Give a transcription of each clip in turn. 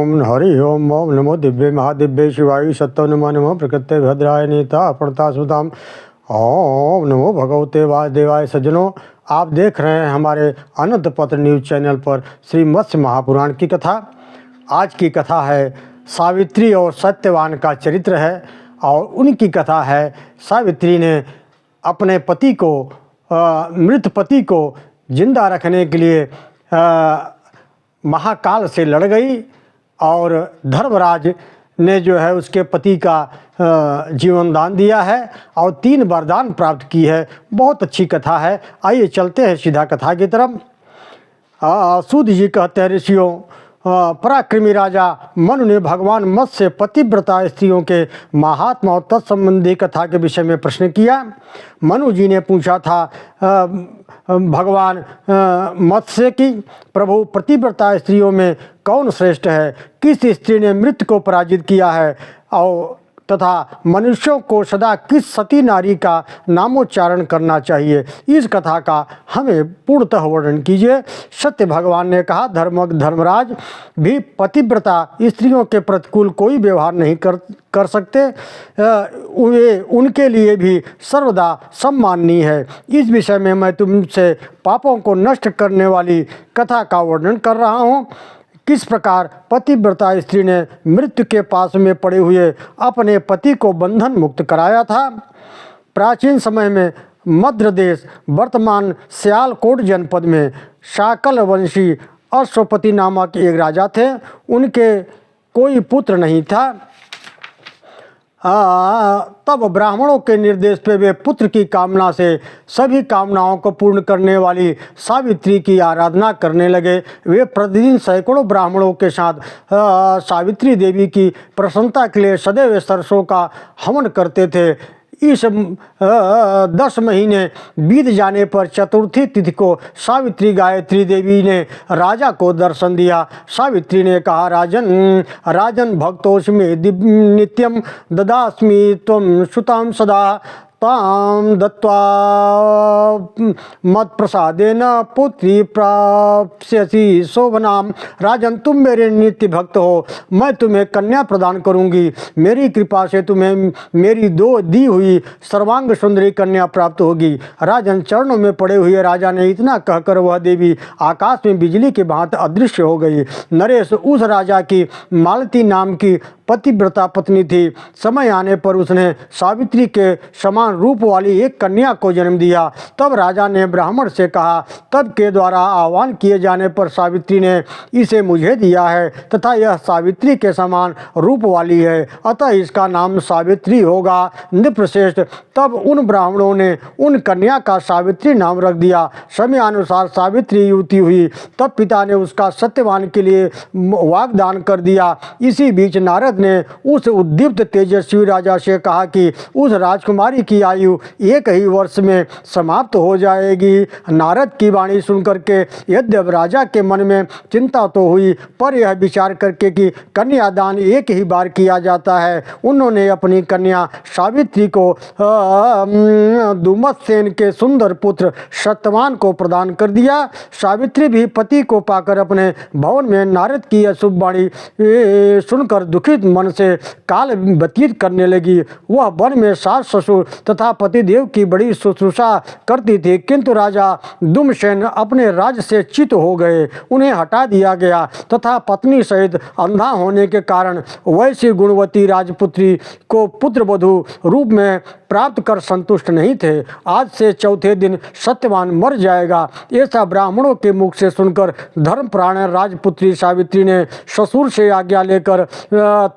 ओम हरि ओम ओम नमो दिव्य महादिव्य शिवाय सत्तो नमो नमो प्रकृते भद्राय नीता प्रणता सुताम। ओम नमो भगवते वासुदेवाय। सज्जनों, आप देख रहे हैं हमारे अनंत पत्र न्यूज़ चैनल पर श्री मत्स्य महापुराण की कथा। आज की कथा है सावित्री और सत्यवान का चरित्र है और उनकी कथा है सावित्री ने अपने पति को मृत पति को जिंदा रखने के लिए महाकाल से लड़ गई और धर्मराज ने जो है उसके पति का जीवन दान दिया है और 3 वरदान प्राप्त की है। बहुत अच्छी कथा है। आइए चलते हैं सीधा कथा की तरफ। सूत जी कहते हैं, ऋषियों, पराक्रमी राजा मनु ने भगवान मत्स्य से पतिव्रता स्त्रियों के महात्मा और तत्संबंधी कथा के विषय में प्रश्न किया। मनु जी ने पूछा था भगवान मत्स्य की, प्रभु पतिव्रता स्त्रियों में कौन श्रेष्ठ है? किस स्त्री ने मृत्यु को पराजित किया है और तथा मनुष्यों को सदा किस सती नारी का नामोच्चारण करना चाहिए? इस कथा का हमें पूर्णतः वर्णन कीजिए। सत्य भगवान ने कहा, धर्मराज भी पतिव्रता स्त्रियों के प्रतिकूल कोई व्यवहार नहीं कर सकते। वे उनके लिए भी सर्वदा सम्माननीय है। इस विषय में मैं तुमसे पापों को नष्ट करने वाली कथा का वर्णन कर रहा हूँ। किस प्रकार पतिव्रता स्त्री ने मृत्यु के पास में पड़े हुए अपने पति को बंधन मुक्त कराया था। प्राचीन समय में मध्य देश वर्तमान सियालकोट जनपद में शाकल वंशी अश्वपति नामक एक राजा थे। उनके कोई पुत्र नहीं था। तब ब्राह्मणों के निर्देश पे वे पुत्र की कामना से सभी कामनाओं को पूर्ण करने वाली सावित्री की आराधना करने लगे। वे प्रतिदिन सैकड़ों ब्राह्मणों के साथ सावित्री देवी की प्रसन्नता के लिए सदैव सरसों का हवन करते थे। इस 10 महीने बीत जाने पर चतुर्थी तिथि को सावित्री गायत्री देवी ने राजा को दर्शन दिया। सावित्री ने कहा, राजन भक्तोस्मि नित्यम ददास्मि त्वं सुतां सदा ताम दत्वा मत प्रसादेन पुत्री प्राप्स्यसि शोभनाम। राजन, तुम मेरे नित्य भक्त हो, मैं तुम्हें कन्या प्रदान करूंगी। मेरी कृपा से तुम्हें मेरी दी हुई सर्वांग सुंदरी कन्या प्राप्त होगी। राजन, चरणों में पड़े हुए राजा ने इतना कहकर वह देवी आकाश में बिजली के भांति अदृश्य हो गई। नरेश, उस राजा की मालती नाम की पतिव्रता पत्नी थी। समय आने पर उसने सावित्री के समान रूप वाली एक कन्या को जन्म दिया। तब राजा ने ब्राह्मण से कहा, तब के द्वारा आह्वान किए जाने पर सावित्री ने इसे मुझे दिया है तथा यह सावित्री के समान रूप वाली है, अतः इसका नाम सावित्री होगा। नृपश्रेष्ठ, तब उन ब्राह्मणों ने उन कन्या का सावित्री नाम रख दिया। समय अनुसार सावित्री युवती हुई, तब पिता ने उसका सत्यवान के लिए वाग्दान कर दिया। इसी बीच नारद ने उस उद्दीप्त तेजस्वी राजा से कहा कि उस राजकुमारी की आयु 1 ही वर्ष में समाप्त हो जाएगी। नारद की वाणी सुनकर के यद्यप राजा के मन में चिंता तो हुई, पर यह विचार करके कि कन्यादान 1 ही बार किया जाता है, उन्होंने अपनी कन्या सावित्री को दुमतसेन के सुंदर पुत्र सत्यवान को प्रदान कर दिया। सावित्री भी पति को पाकर अपने भवन में नारद की अशुभ वाणी सुनकर दुखित मन से काल व्यतीत करने लगी। वह वन में सास ससुर तथा पतिदेव की बड़ी शुश्रूषा करती थी, किंतु राजा दुमसेन अपने राज्य से च्युत हो गए। उन्हें हटा दिया गया तथा पत्नी सहित अंधा होने के कारण वैसी गुणवती राजपुत्री को पुत्रवधू रूप में प्राप्त कर संतुष्ट नहीं थे। आज से चौथे दिन सत्यवान मर जाएगा, ऐसा ब्राह्मणों के मुख से सुनकर धर्मप्राण राजपुत्री सावित्री ने ससुर से आज्ञा लेकर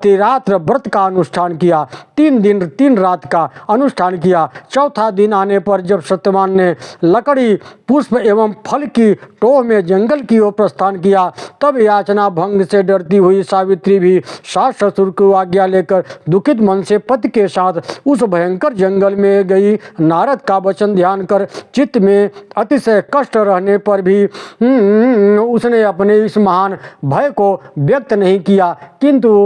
तिरात्र व्रत का अनुष्ठान किया। 3 दिन 3 रात का अनुष्ठान किया। चौथा दिन आने पर जब सत्यवान ने लकड़ी, पुष्प एवं फल की टोह में जंगल की ओर प्रस्थान किया, तब याचना भंग से डरती हुई सावित्री भी सास ससुर को आज्ञा लेकर दुखित मन से पति के साथ उस भयंकर जंगल में गई। नारद का वचन ध्यान कर चित्त में अतिशय कष्ट रहने पर भी उसने अपने इस महान भय को व्यक्त नहीं किया, किंतु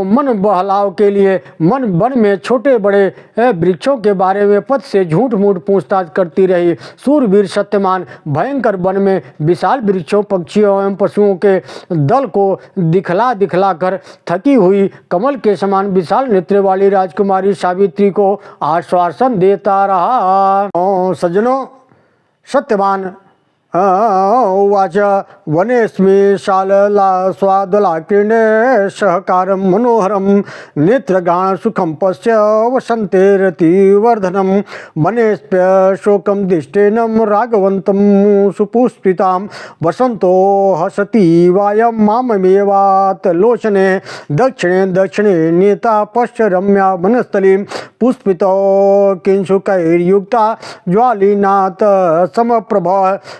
मन बहलाव के लिए वन में छोटे बड़े वृक्षों के बारे में पति से झूठ मूठ पूछताछ करती रही। सूरवीर सत्यवान भयंकर वन में विशाल वृक्षों, पक्षियों एवं पशुओं के दल को दिखला दिखला कर थकी हुई कमल के समान विशाल नेत्र वाली राजकुमारी सावित्री को आश्वासन देता रहा। सज्जनों, सत्यवान उवाच वनेस्मि शाललास्वादलाकीर्णे सहकारं मनोहरं नेत्रगान सुखं पश्य वसन्तेरतिवर्धनं वनेस्प्य शोकं दिष्टेनं राघवन्तं सुपुष्पितां वसन्तो हसति वायं माममेवात लोचने दक्षिणे दक्षिणे नीता पश्य रम्या वनस्थलीं पुष्पितो किंशुकैर्युक्ता ज्वालिनाथ समप्रभ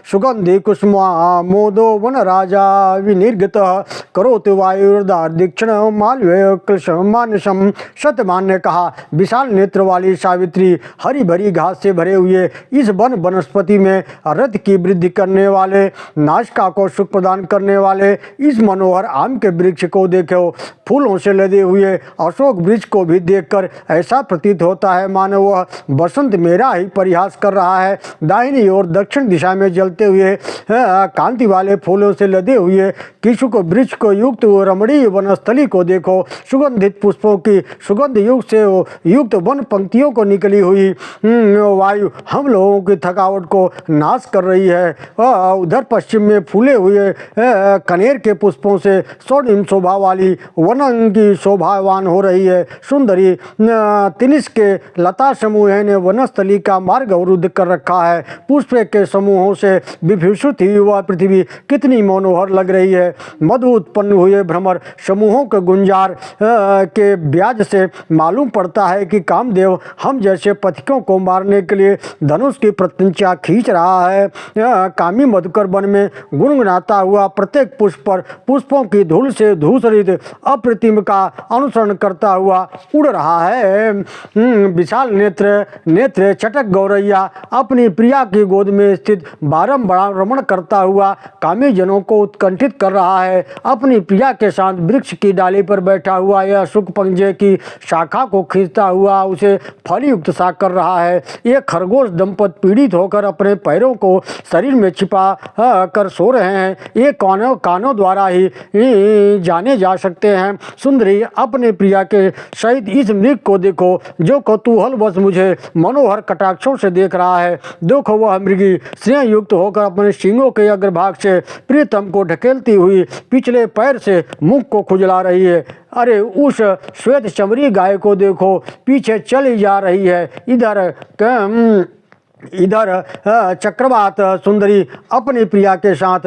सुगंधि कुसुमामोदो वनराजा विनिर्गतः करोति वायुर्दार्दिक्षण मालव्य क्लशमानसम। सत्यवान ने कहा, विशाल नेत्र वाली सावित्री हरी भरी घास से भरे हुए इस वन वनस्पति में रथ की वृद्धि करने वाले, नासिका को सुख प्रदान करने वाले इस मनोहर आम के वृक्ष को देखो। फूलों से लदे हुए अशोक वृक्ष को भी देखकर ऐसा प्रतीत होता है मानो वह बसंत मेरा ही परिहास कर रहा है। दाहिनी ओर दक्षिण दिशा में जलते हुए कांति वाले फूलों से लदे हुए किशुक वृक्ष को युक्त रमणीय वनस्थली को देखो। सुगंधित पुष्पों की सुगंध युक्त से युक्त वन पंक्तियों को निकली हुई वायु हम लोगों की थकावट को नाश कर रही है। उधर पश्चिम में फूले हुए कनेर के पुष्पों से स्वर्णिम शोभा वाली वन की शोभावान हो रही है। सुंदरी तिनिस के लता समूह ने वनस्थली का मार्ग अवरुद्ध कर रखा है। पुष्प के समूहों से विभूषित हुई वह पृथ्वी कितनी मनोहर लग रही है। मधु उत्पन्न हुए भ्रमर समूहों के गुंजार के ब्याज से मालूम पड़ता है कि कामदेव हम जैसे पथिकों को मारने के लिए धनुष की प्रत्यंचा खींच रहा है। कामी मधुकर वन में गुनगुनाता हुआ प्रत्येक पुष्प पर पुष्पों की धूल से धूसरित अप्रतिम का अनुसरण करता हुआ उड़ रहा है। विशाल नेत्र चटक गौरैया अपनी प्रिया की गोद में स्थित बारंबार रमण करता हुआ कामी जनों को उत्कंठित कर रहा है। अपनी प्रिया के साथ वृक्ष की डाली पर बैठा हुआ यह सुख पंजे की शाखा को खींचता हुआ उसे फलयुक्त सा कर रहा है। ये खरगोश दंपत पीड़ित होकर अपने पैरों को शरीर में छिपा कर सो रहे हैं। ये कानों द्वारा ही जाने जा सकते हैं। सुंदरी, अपने प्रिया के सहित इस मृग को देखो जो कौतूहलवश मुझे मनोहर कटाक्षों से देख रहा है। देखो, वह मृगी स्नेह युक्त होकर अपने सींगों के अग्रभाग से प्रियतम को ढकेलती हुई पिछले पैर से मुख को खुजला रही है। अरे, उस श्वेत चमड़ी गाय को देखो, पीछे चली जा रही है। इधर चक्रवात सुंदरी अपनी प्रिया के साथ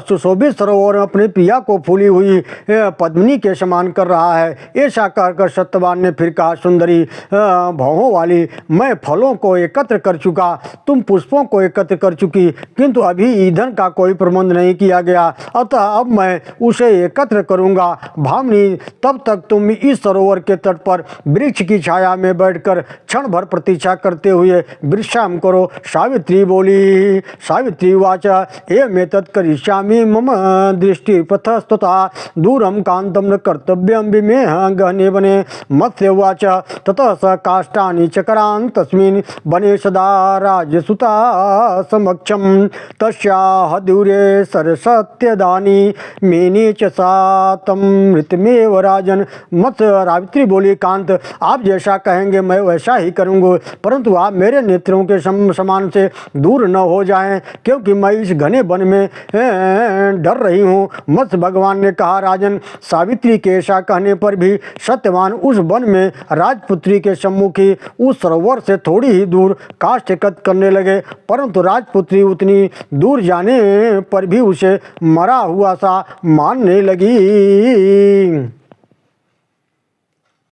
सुशोभित सरोवर अपनी प्रिया को फूली हुई पद्मिनी के समान कर रहा है। ऐसा कहकर सत्यवान ने फिर कहा, सुंदरी भौहों वाली, मैं फलों को एकत्र कर चुका, तुम पुष्पों को एकत्र कर चुकी, किंतु अभी ईंधन का कोई प्रबंध नहीं किया गया, अतः अब मैं उसे एकत्र करूंगा। भामिनी, तब तक तुम इस सरोवर के तट पर वृक्ष की छाया में बैठकर क्षण भर प्रतीक्षा करते हुए विश्राम करो। सावित्री बोली। सावित्री वाच एमेतत् करिष्यामि मम दृष्टि पथस्तथा दूरम कांतम न कर्तव्यम विमेह गहने वने। मत्स्य वाच ततः स काष्ठानि चक्रान् तस्मिन् वने सदा राजसुता समक्षम तस्याः दूरे सरसत्यदानि मेने च सा तम मृतमेव राजन। मत्स्य रावित्री बोली, कांत, आप जैसा कहेंगे मैं वैसा ही करूँगा, परंतु आप मेरे नेत्रों के समान से दूर न हो जाएं, क्योंकि मैं इस घने वन में डर रही हूँ। मत्स्य भगवान ने कहा, राजन, सावित्री के ऐसा कहने पर भी सत्यवान उस वन में राजपुत्री के सम्मुखी उस सरोवर से थोड़ी ही दूर काष्ठ एकत्र करने लगे, परंतु राजपुत्री उतनी दूर जाने पर भी उसे मरा हुआ सा मानने लगी।